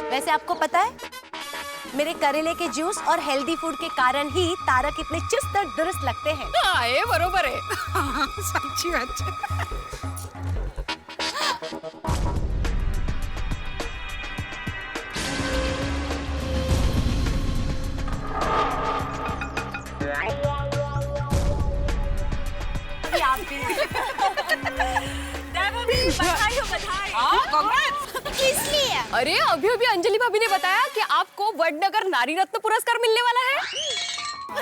वैसे आपको पता है, मेरे करेले के जूस और हेल्दी फूड के कारण ही तारक इतने चुस्त और दुरुस्त लगते हैं। हाँ, ये बरोबर है। सच्ची बात है। आप भी। बधाई हो, बधाई। किस लिए? अरे अभी अभी अंजलि भाभी ने बताया कि आपको वडनगर नारी रत्न पुरस्कार मिलने वाला है।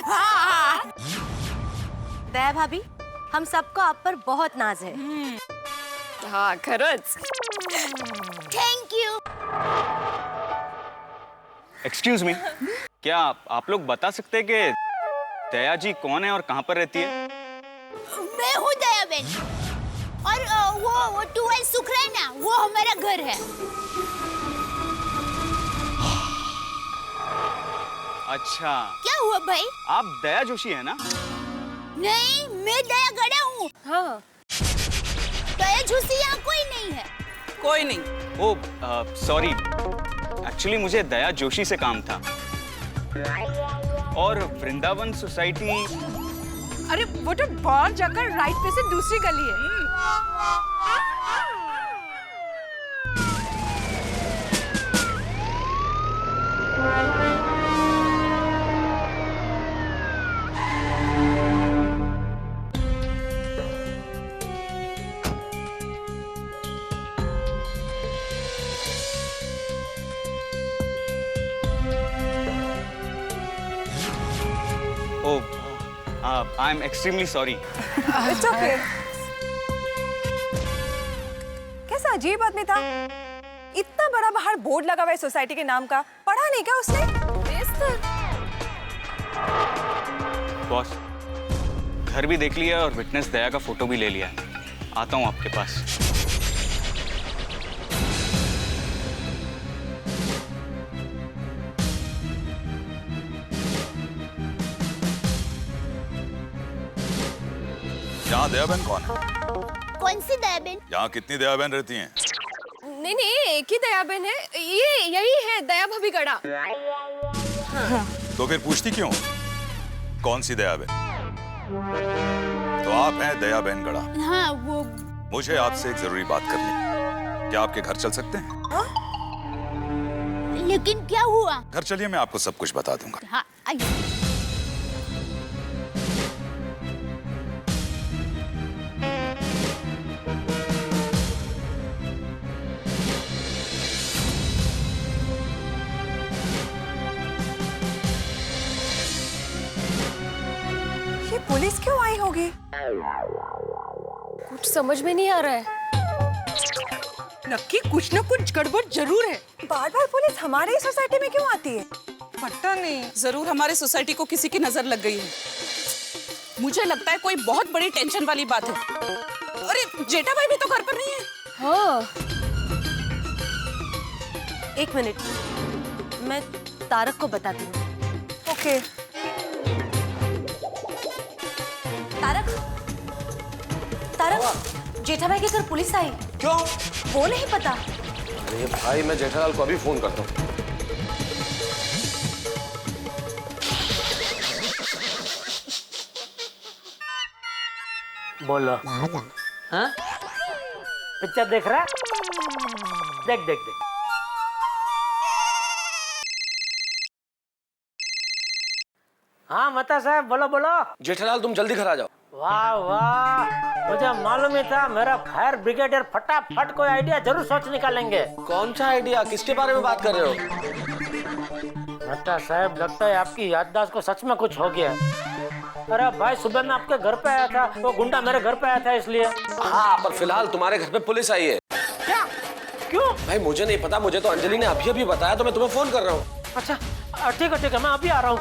हाँ। दया भाभी, हम सबको आप पर बहुत नाज है। हाँ, खरच। Thank you. एक्सक्यूज मी, क्या आप लोग बता सकते हैं कि दया जी कौन है और कहाँ पर रहती है? मैं हूँ दया बेन, और वो 2L सुखराना, वो हमारा घर है। अच्छा, क्या हुआ भाई? आप दया जोशी है ना? नहीं, मैं दया गड़ा हूँ। हाँ। दया जोशी यहाँ कोई नहीं है। कोई नहीं। ओ सॉरी, एक्चुअली मुझे दया जोशी से काम था। और वृंदावन सोसाइटी। अरे वो तो बाहर जाकर राइट पे से दूसरी गली है। I am extremely sorry. It's okay. कैसा अजीब आदमी था, इतना बड़ा बाहर बोर्ड लगा हुआ है सोसाइटी के नाम का, पढ़ा नहीं क्या उसने? बॉस, घर भी देख लिया और विटनेस दया का फोटो भी ले लिया। आता हूँ आपके पास। यहाँ दया बहन कौन है? कौन सी दया बहन? यहाँ कितनी दया बहन रहती हैं? नहीं नहीं, एक ही दया बहन है, ये यही है दया भाभी गड़ा। हाँ। तो फिर पूछती क्यों? कौन सी दया बहन? तो आप हैं दया बहन गड़ा। हाँ वो। मुझे आपसे एक जरूरी बात करनी है। क्या आपके घर चल सकते हैं? लेकिन क्या हुआ? घर चलिए, मैं आपको सब कुछ बता दूंगा। हाँ आइए। ये पुलिस क्यों आई होगी? कुछ समझ में नहीं आ रहा है। नक्की कुछ न कुछ गड़बड़ जरूर है। बार बार पुलिस हमारे ही सोसाइटी में क्यों आती है? पता नहीं, जरूर हमारे सोसाइटी को किसी की नजर लग गई है। मुझे लगता है कोई बहुत बड़ी टेंशन वाली बात है। अरे जेठा भाई भी तो घर पर नहीं है। हाँ। एक मिनट, मैं तारक को बताती हूँ। ओके। तारक, जेठा भाई के घर पुलिस आई। क्यों? वो नहीं पता। अरे भाई, मैं जेठालाल को अभी फोन करता हूँ। बोलो। हाँ? पिक्चर देख रहा है? देख देख देख। हाँ मता साहब, बोलो बोलो। जेठालाल, तुम जल्दी घर आ जाओ। वाह वाह, मुझे मालूम ही था मेरा फायर ब्रिगेडियर फटाफट कोई आइडिया जरूर सोच निकालेंगे। कौन सा आइडिया? किसके बारे में बात कर रहे हो? मता साहब, लगता है आपकी याददाश्त को सच में कुछ हो गया। अरे भाई, सुबह में आपके घर पे आया था, वो गुंडा मेरे घर पे आया था इसलिए। हाँ, पर फिलहाल तुम्हारे घर पे पुलिस आई है। क्या? क्यों? भाई मुझे नहीं पता, मुझे तो अंजलि ने अभी अभी बताया, तो मैं तुम्हें फोन कर रहा हूँ। अच्छा ठीक है, मैं अभी आ रहा हूँ।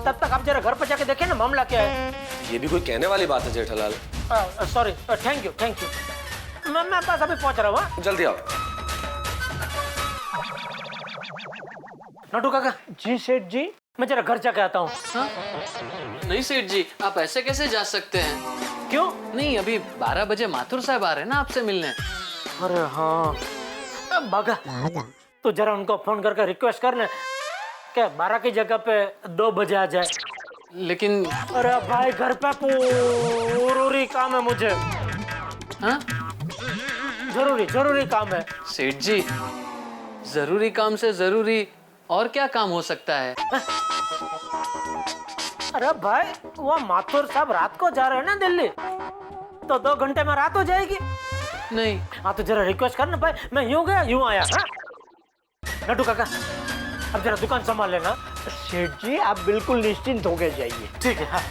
तब तक आप जरा घर पर जाके देखें ना मामला क्या है। ये भी कोई कहने वाली बात है जेठालाल। Sorry, thank you. मैं पास अभी पहुंच रहा हूँ। जल्दी आओ। नटू काका। जी सेठ जी, मैं जरा घर जाके आता हूँ। नहीं सेठ जी, आप ऐसे कैसे जा सकते हैं? क्यों? नहीं, अभी 12 बजे माथुर साहब आ रहे हैं ना आपसे मिलने। अरे हाँ, बागा तो जरा उनको फोन करके रिक्वेस्ट करने क्या 12 की जगह पे 2 बजे आ जाए। लेकिन अरे भाई, घर पे जरूरी काम है मुझे। हाँ? जरूरी काम है। सेठ जी, जरूरी काम से जरूरी और क्या काम हो सकता है? अरे भाई, वो माथुर साहब रात को जा रहे हैं ना दिल्ली, तो 2 घंटे में रात हो जाएगी। नहीं। हाँ तो जरा रिक्वेस्ट करना भाई, मैं यूं गया यूं आया। हाँ? नटू काका, अब जरा दुकान संभाल लेना। सेठ जी, आप बिल्कुल निश्चिंत हो गए जाइए। ठीक है। हाँ।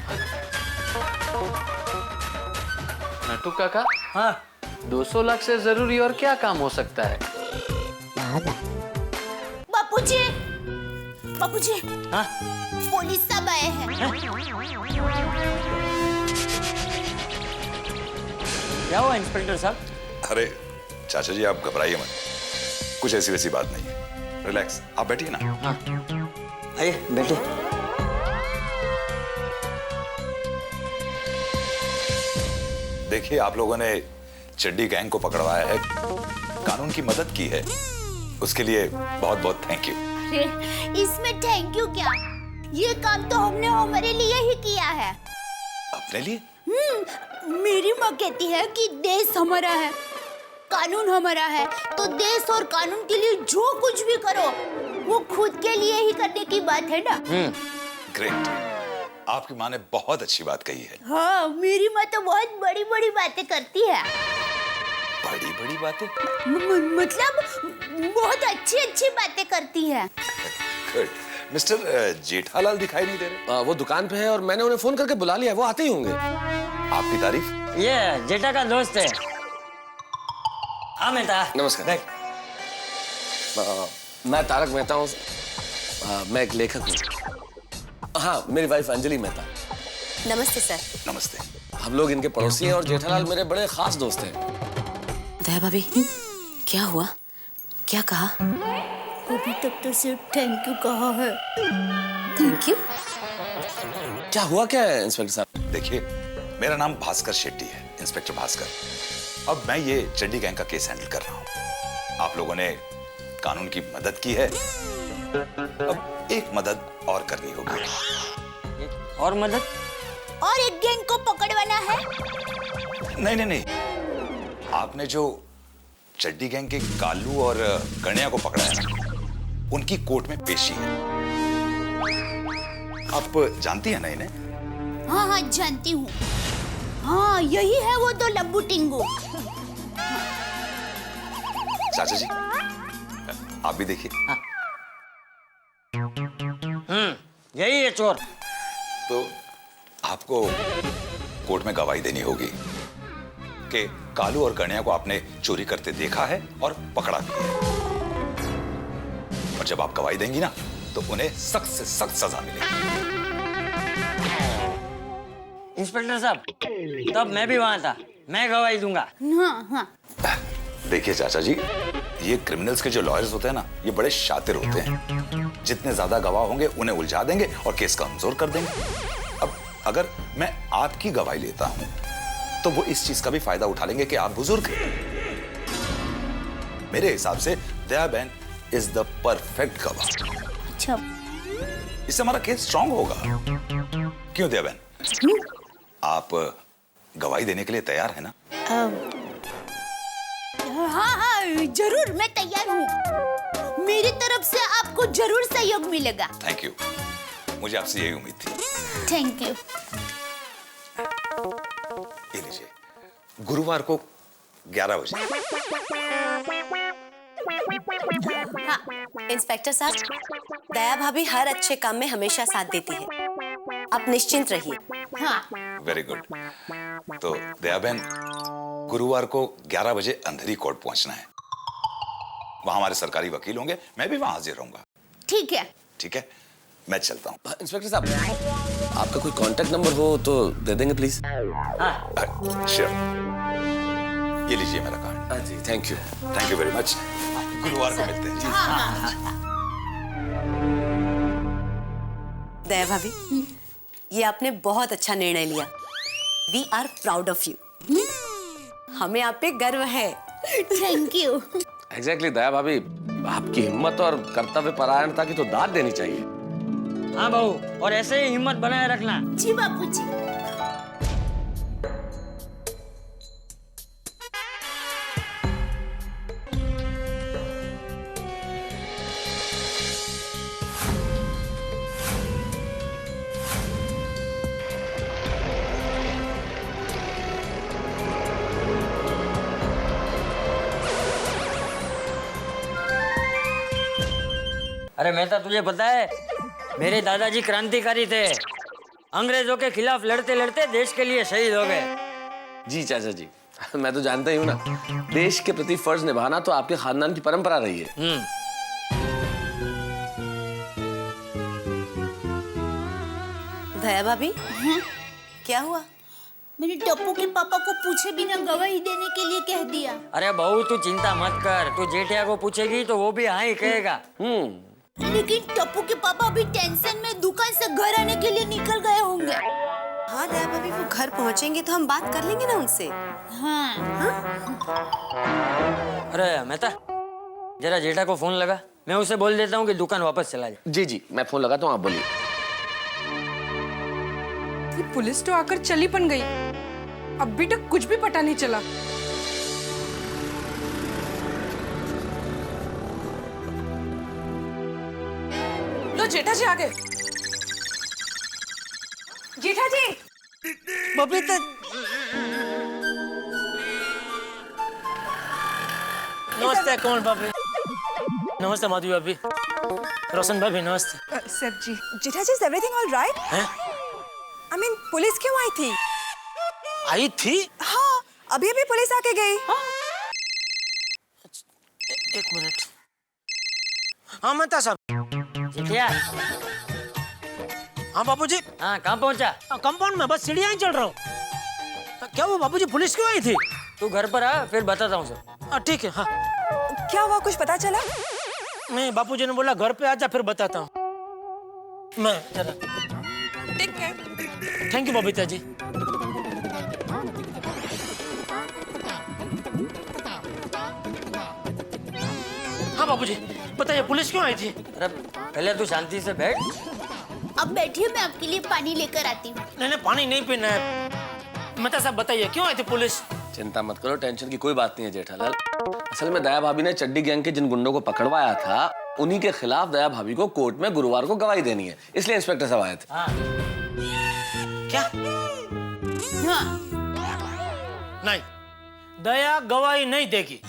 नटू काका। हाँ? 200 लाख से जरूरी और क्या काम हो सकता है? बापूजी, बापूजी। हाँ? पुलिस सब आए हैं। क्या हुआ इंस्पेक्टर साहब? अरे चाचा जी, आप घबराइए मत, कुछ ऐसी वैसी बात नहीं है। रिलैक्स, आप बैठिए ना। हाँ। आइए बैठिए। देखिए, आप लोगों ने चड्डी गैंग को पकड़वाया है, कानून की मदद की है, उसके लिए बहुत बहुत थैंक यू। इसमें थैंक यू क्या? ये काम तो हमने हमारे लिए ही किया है। अपने लिए? मेरी माँ कहती है कि देश हमारा है, कानून हमारा है, तो देश और कानून के लिए जो कुछ भी करो वो खुद के लिए ही करने की बात है ना। ग्रेट, आपकी माँ ने बहुत अच्छी बात कही है। हाँ, मेरी माँ तो बहुत बड़ी बड़ी बातें करती है। बड़ी बड़ी बातें? मतलब बहुत अच्छी अच्छी बातें करती है। गुड। मिस्टर जेठालाल दिखाई नहीं दे रहे? वो दुकान पे है और मैंने उन्हें फोन करके बुला लिया, वो आते ही होंगे। आपकी तारीफ? ये जेठा का दोस्त है। हाँ मेहता। नमस्कार। मैं तारक मेहता हूँ, मैं एक लेखक हूँ। हाँ, मेरी वाइफ अंजलि मेहता। नमस्ते सर। नमस्ते। हम लोग इनके पड़ोसी हैं और जेठालाल मेरे बड़े खास दोस्त हैं। दया भाभी, क्या हुआ? क्या कहा? अभी तक तो सिर्फ थैंक यू कहा है। Thank you? क्या हुआ क्या है इंस्पेक्टर साहब? देखिए, मेरा नाम भास्कर शेट्टी है, इंस्पेक्टर भास्कर। अब मैं ये चड्डी गैंग का केस हैंडल कर रहा हूँ। आप लोगों ने कानून की मदद की है, अब एक मदद और करनी होगी। और मदद? और एक गैंग को पकड़वाना है? नहीं, आपने जो चड्डी गैंग के कालू और गणिया को पकड़ा है ना, उनकी कोर्ट में पेशी है। आप जानती हैं ना इन्हें? हाँ, जानती हूँ। हाँ, यही है वो तो लंबू टिंगू। चाचा जी, आप भी देखिए। यही है चोर। तो आपको कोर्ट में गवाही देनी होगी कि कालू और गणिया को आपने चोरी करते देखा है और पकड़ा भी है। और जब आप गवाही देंगी ना, तो उन्हें सख्त से सख्त सजा मिलेगी। इंस्पेक्टर साहब, तब मैं भी वहां था, मैं गवाही दूंगा। हाँ। देखिए चाचा जी, ये क्रिमिनल्स के जो लॉयर्स होते हैं ना, ये बड़े शातिर होते हैं। जितने ज्यादा गवाह होंगे उन्हें उलझा देंगे और केस कमजोर कर देंगे। अब अगर मैं आपकी गवाही लेता हूं, तो वो इस चीज का भी फायदा उठा लेंगे कि आप बुजुर्ग हैं। मेरे हिसाब से दया बहन इज द परफेक्ट गवाह। अच्छा, इससे हमारा केस स्ट्रांग होगा। क्यों दया बहन, आप गवाही देने के लिए तैयार है ना? हाँ, जरूर, मैं तैयार हूँ। मेरी तरफ से आपको जरूर सहयोग मिलेगा। थैंक यू, मुझे आपसे यही उम्मीद थी। Thank you. ये लीजिए, गुरुवार को 11 बजे। हाँ, इंस्पेक्टर साहब, दया भाभी हर अच्छे काम में हमेशा साथ देती है, आप निश्चिंत रहिए। हाँ। Very good. तो दया बहन, गुरुवार को 11 बजे अंधेरी कोर्ट पहुंचना है। वहां हमारे सरकारी वकील होंगे, मैं भी वहां हाजिर रहूंगा। ठीक है। ठीक है, मैं चलता हूँ। इंस्पेक्टर साहब, आपका कोई कांटेक्ट नंबर हो तो दे देंगे प्लीज। श्योर, ये लीजिए मेरा कार्ड। जी, थैंक यू वेरी मच। गुरुवार को मिलते हैं। दया भाभी, ये आपने बहुत अच्छा निर्णय लिया। We are proud of you. हमें आप पे गर्व है। Thank you. एग्जैक्टली दया भाभी, आपकी हिम्मत और कर्तव्य परायणता की तो दाद देनी चाहिए। हाँ बहू, और ऐसे ही हिम्मत बनाए रखना। जी बापूजी। अरे मेहता, तुझे पता है, मेरे दादाजी क्रांतिकारी थे। अंग्रेजों के खिलाफ लड़ते लड़ते देश के लिए शहीद हो गए। जी चाचा जी, मैं तो जानता ही हूँ ना, देश के प्रति फर्ज निभाना तो आपके खानदान की परंपरा रही है। दया भाभी, क्या हुआ? मैंने टप्पू के पापा को पूछे बिना गवाही देने के लिए कह दिया। अरे बहू, तू चिंता मत कर, तू जेठिया को पूछेगी तो वो भी हाँ ही कहेगा। लेकिन टप्पू के पापा अभी टेंशन में दुकान से घर आने के लिए निकल गए होंगे। हाँ दया भाभी, वो घर पहुंचेंगे तो हम बात कर लेंगे ना उनसे। हाँ। अरे मेहता, जरा जेठा को फोन लगा, मैं उसे बोल देता हूँ कि दुकान वापस चला जाए। जी जी, मैं फोन लगाता हूँ, आप बोलिए। ये पुलिस तो आकर चली पन गई, अभी तक कुछ भी पता नहीं चला। लो जेठा जी आ गए। जेठा जी, बबीता, नमस्ते। कौन भाभी? नमस्ते माधवी भाभी, रोशन भाभी नमस्ते। Sir ji, Jetha ji, is everything all right? हैं? आई मीन, पुलिस क्यों आई थी? आई थी? हाँ, अभी अभी पुलिस आके गई। एक मिनट। हाँ मेहता साहब। जेठिया। हाँ बापूजी। हाँ, कहाँ पहुँचा? कंपाउंड में, बस सीढ़ियाँ ही चल रहा हूँ। क्या वो बाबूजी पुलिस क्यों आई थी? तू घर पर आ, फिर बताता हूँ सर। ठीक है। हाँ क्या हुआ, कुछ पता चला? नहीं, बापूजी ने बोला घर पे आजा फिर बताता हूँ मैं जरा। ठीक है। Thank you Babita ji. हाँ बाबूजी बताइए पुलिस क्यों आई थी? अरे पहले तू शांति से बैठ। अब बैठिए, मैं आपके लिए पानी लेकर आती हूँ। नहीं पानी नहीं पीना है। मेहता साहब बताइए क्यों आई थी पुलिस? चिंता मत करो, टेंशन की कोई बात नहीं है जेठालाल। असल में दया भाभी ने चड्डी गैंग के जिन गुंडों को पकड़वाया था, उन्हीं के खिलाफ दया भाभी को कोर्ट में गुरुवार को गवाही देनी है, इसलिए इंस्पेक्टर साहब आए थे। क्या? हाँ। नहीं, दया गवाही नहीं देगी।